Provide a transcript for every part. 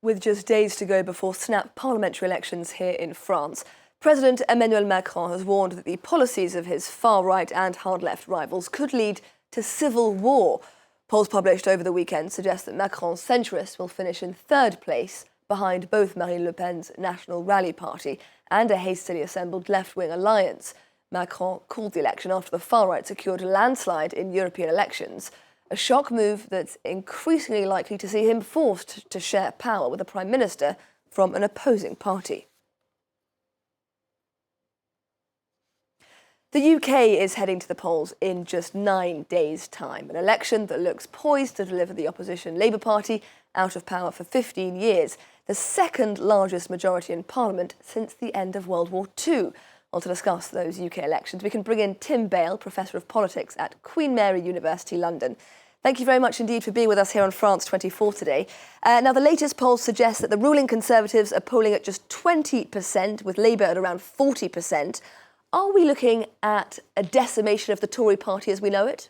With just days to go before snap parliamentary elections here in France, President Emmanuel Macron has warned that the policies of his far-right and hard-left rivals could lead to civil war. Polls published over the weekend suggest that Macron's centrists will finish in third place, behind both Marine Le Pen's National Rally Party and a hastily assembled left-wing alliance. Macron called the election after the far-right secured a landslide in European elections, a shock move that's increasingly likely to see him forced to share power with a prime minister from an opposing party. The UK is heading to the polls in just 9 days' time, an election that looks poised to deliver the opposition Labour Party out of power for 15 years, the second largest majority in Parliament since the end of World War II. Well, to discuss those UK elections, we can bring in Tim Bale, Professor of Politics at Queen Mary University, London. Thank you very much indeed for being with us here on France 24 today. Now, the latest polls suggest that the ruling Conservatives are polling at just 20%, with Labour at around 40%. Are we looking at a decimation of the Tory party as we know it?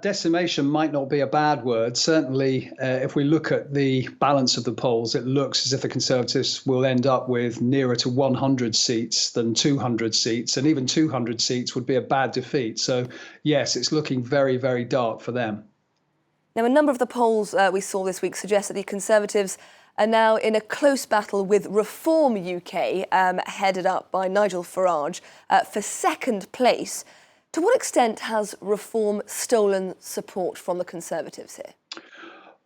Decimation might not be a bad word. Certainly, if we look at the balance of the polls, it looks as if the Conservatives will end up with nearer to 100 seats than 200 seats, and even 200 seats would be a bad defeat. So, yes, it's looking very, very dark for them. Now, a number of the polls we saw this week suggest that the Conservatives are now in a close battle with Reform UK, headed up by Nigel Farage, for second place. To what extent has Reform stolen support from the Conservatives here?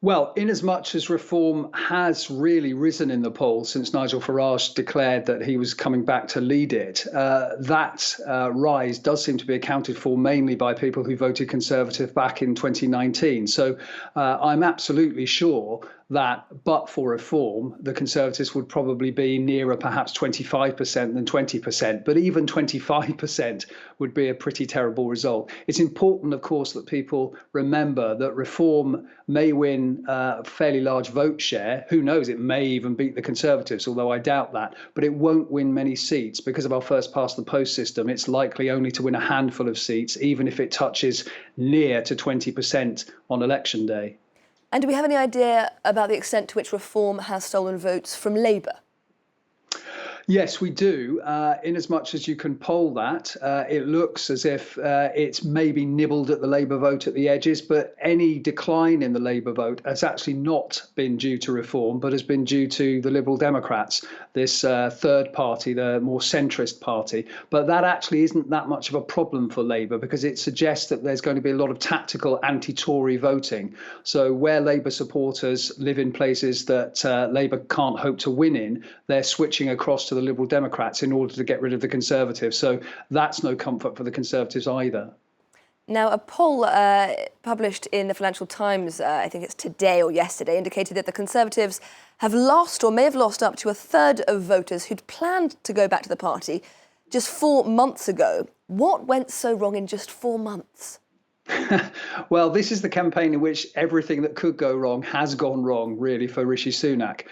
Well, in as much as Reform has really risen in the polls since Nigel Farage declared that he was coming back to lead it, that rise does seem to be accounted for mainly by people who voted Conservative back in 2019. So I'm absolutely sure that, but for Reform, the Conservatives would probably be nearer perhaps 25% than 20%. But even 25% would be a pretty terrible result. It's important, of course, that people remember that Reform may win a fairly large vote share. Who knows? It may even beat the Conservatives, although I doubt that. But it won't win many seats because of our first past the post system. It's likely only to win a handful of seats, even if it touches near to 20% on election day. And do we have any idea about the extent to which Reform has stolen votes from Labour? Yes, we do. In as much as you can poll that, it looks as if it's maybe nibbled at the Labour vote at the edges, but any decline in the Labour vote has actually not been due to Reform, but has been due to the Liberal Democrats, this third party, the more centrist party. But that actually isn't that much of a problem for Labour because it suggests that there's going to be a lot of tactical anti-Tory voting. So where Labour supporters live in places that Labour can't hope to win in, they're switching across to the Liberal Democrats in order to get rid of the Conservatives. So that's no comfort for the Conservatives either. Now, a poll published in the Financial Times, I think it's today or yesterday, indicated that the Conservatives have lost or may have lost up to a third of voters who'd planned to go back to the party just 4 months ago. What went so wrong in just 4 months? Well, this is the campaign in which everything that could go wrong has gone wrong, really, for Rishi Sunak.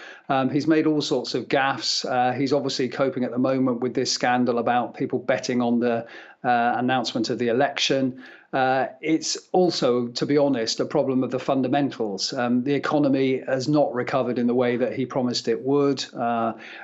He's made all sorts of gaffes. He's obviously coping at the moment with this scandal about people betting on the announcement of the election. It's also, to be honest, a problem of the fundamentals. The economy has not recovered in the way that he promised it would.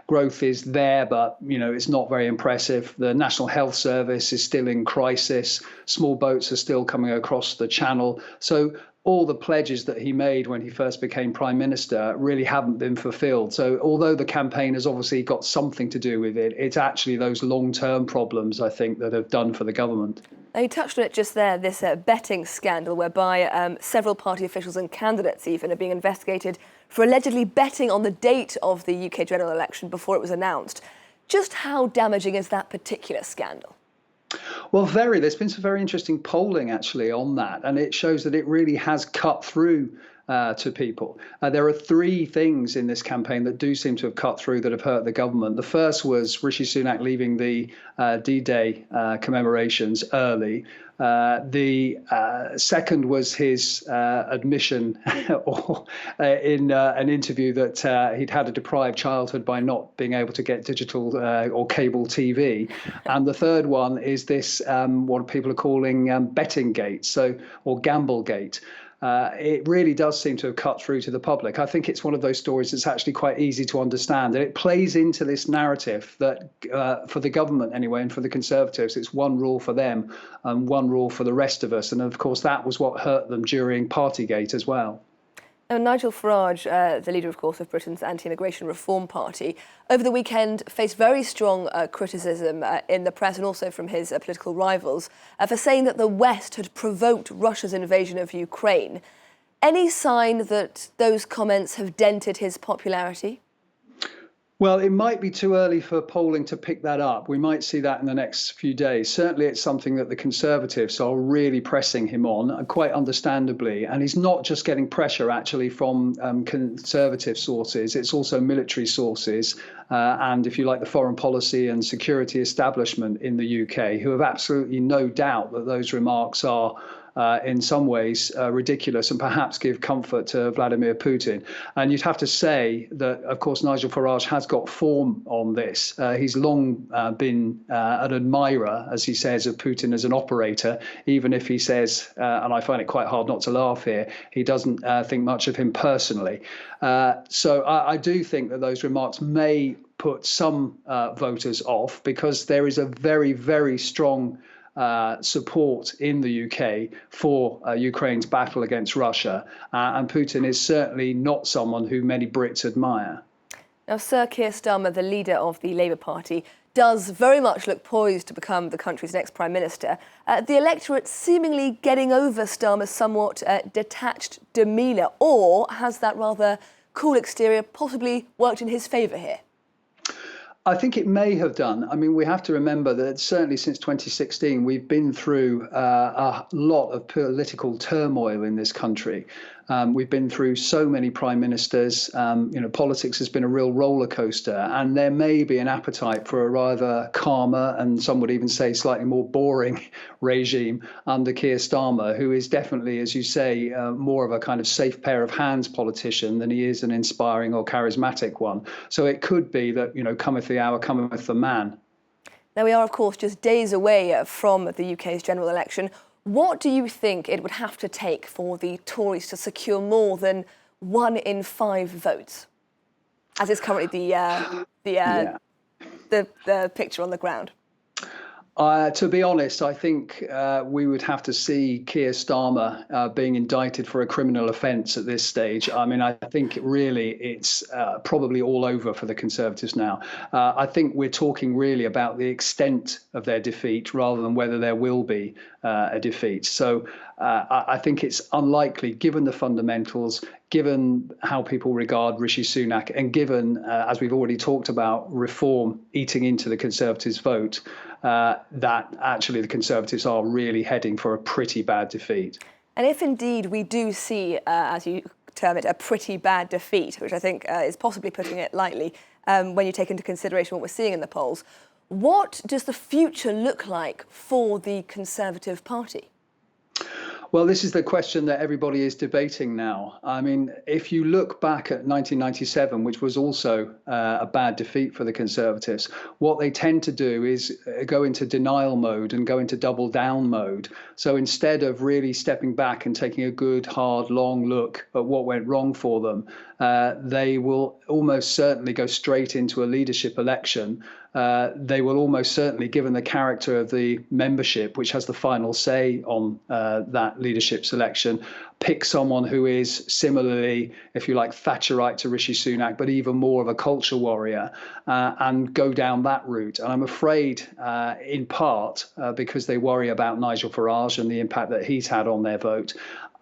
Growth is there, but it's not very impressive. The National Health Service is still in crisis. Small boats are still coming across the channel. So all the pledges that he made when he first became Prime Minister really haven't been fulfilled. So although the campaign has obviously got something to do with it, it's actually those long-term problems, I think, that have done for the government. Now, you touched on it just there, this betting scandal whereby several party officials and candidates even are being investigated for allegedly betting on the date of the UK general election before it was announced. Just how damaging is that particular scandal? Well, there's been some very interesting polling actually on that, and it shows that it really has cut through to people. There are 3 things in this campaign that do seem to have cut through that have hurt the government. The first was Rishi Sunak leaving the D-Day commemorations early. The second was his admission in an interview that he'd had a deprived childhood by not being able to get digital or cable TV. And the third one is this, what people are calling betting gate, or gamble gate. it really does seem to have cut through to the public. I think it's one of those stories that's actually quite easy to understand. And it plays into this narrative that for the government anyway, and for the Conservatives, it's one rule for them and one rule for the rest of us. And of course, that was what hurt them during Partygate as well. Nigel Farage, the leader, of course, of Britain's anti-immigration reform party, over the weekend faced very strong criticism in the press and also from his political rivals for saying that the West had provoked Russia's invasion of Ukraine. Any sign that those comments have dented his popularity? Well, it might be too early for polling to pick that up. We might see that in the next few days. Certainly, it's something that the Conservatives are really pressing him on, quite understandably. And he's not just getting pressure, actually, from Conservative sources. It's also military sources and, if you like, the foreign policy and security establishment in the UK, who have absolutely no doubt that those remarks are in some ways ridiculous and perhaps give comfort to Vladimir Putin. And you'd have to say that, of course, Nigel Farage has got form on this. He's long been an admirer, as he says, of Putin as an operator, even if he says, and I find it quite hard not to laugh here, he doesn't think much of him personally. So I do think that those remarks may put some voters off, because there is a very, very strong support in the UK for Ukraine's battle against Russia. And Putin is certainly not someone who many Brits admire. Now, Sir Keir Starmer, the leader of the Labour Party, does very much look poised to become the country's next Prime Minister. The electorate seemingly getting over Starmer's somewhat detached demeanour, or has that rather cool exterior possibly worked in his favour here? I think it may have done. I mean, we have to remember that certainly since 2016, we've been through a lot of political turmoil in this country. We've been through so many prime ministers. Politics has been a real roller coaster, and there may be an appetite for a rather calmer and some would even say slightly more boring regime under Keir Starmer, who is definitely, as you say, more of a kind of safe pair of hands politician than he is an inspiring or charismatic one. So it could be that, cometh the hour, cometh the man. Now, we are, of course, just days away from the UK's general election. What do you think it would have to take for the Tories to secure more than 1 in 5 votes, as is currently the picture on the ground? To be honest, I think we would have to see Keir Starmer being indicted for a criminal offence at this stage. I mean, I think really it's probably all over for the Conservatives now. I think we're talking really about the extent of their defeat rather than whether there will be a defeat. So I think it's unlikely, given the fundamentals, given how people regard Rishi Sunak, and given, as we've already talked about, reform eating into the Conservatives' vote, that actually the Conservatives are really heading for a pretty bad defeat. And if indeed we do see, as you term it, a pretty bad defeat, which I think is possibly putting it lightly, when you take into consideration what we're seeing in the polls, what does the future look like for the Conservative Party? Well, this is the question that everybody is debating now. I mean, if you look back at 1997, which was also a bad defeat for the Conservatives, what they tend to do is go into denial mode and go into double down mode. So instead of really stepping back and taking a good, hard, long look at what went wrong for them, they will almost certainly go straight into a leadership election. They will almost certainly, given the character of the membership, which has the final say on that leadership selection, pick someone who is similarly, if you like, Thatcherite to Rishi Sunak, but even more of a culture warrior, and go down that route. And I'm afraid, in part, because they worry about Nigel Farage and the impact that he's had on their vote,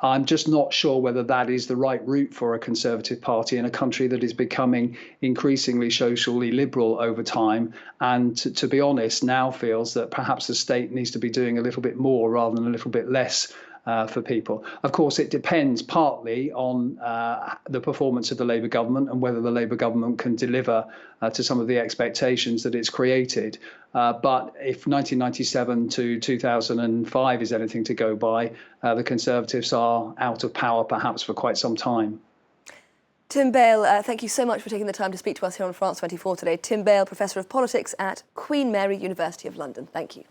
I'm just not sure whether that is the right route for a Conservative Party in a country that is becoming increasingly socially liberal over time, and to be honest, now feels that perhaps the state needs to be doing a little bit more rather than a little bit less for people. Of course, it depends partly on the performance of the Labour government and whether the Labour government can deliver to some of the expectations that it's created. But if 1997 to 2005 is anything to go by, the Conservatives are out of power perhaps for quite some time. Tim Bale, thank you so much for taking the time to speak to us here on France 24 today. Tim Bale, Professor of Politics at Queen Mary University of London. Thank you.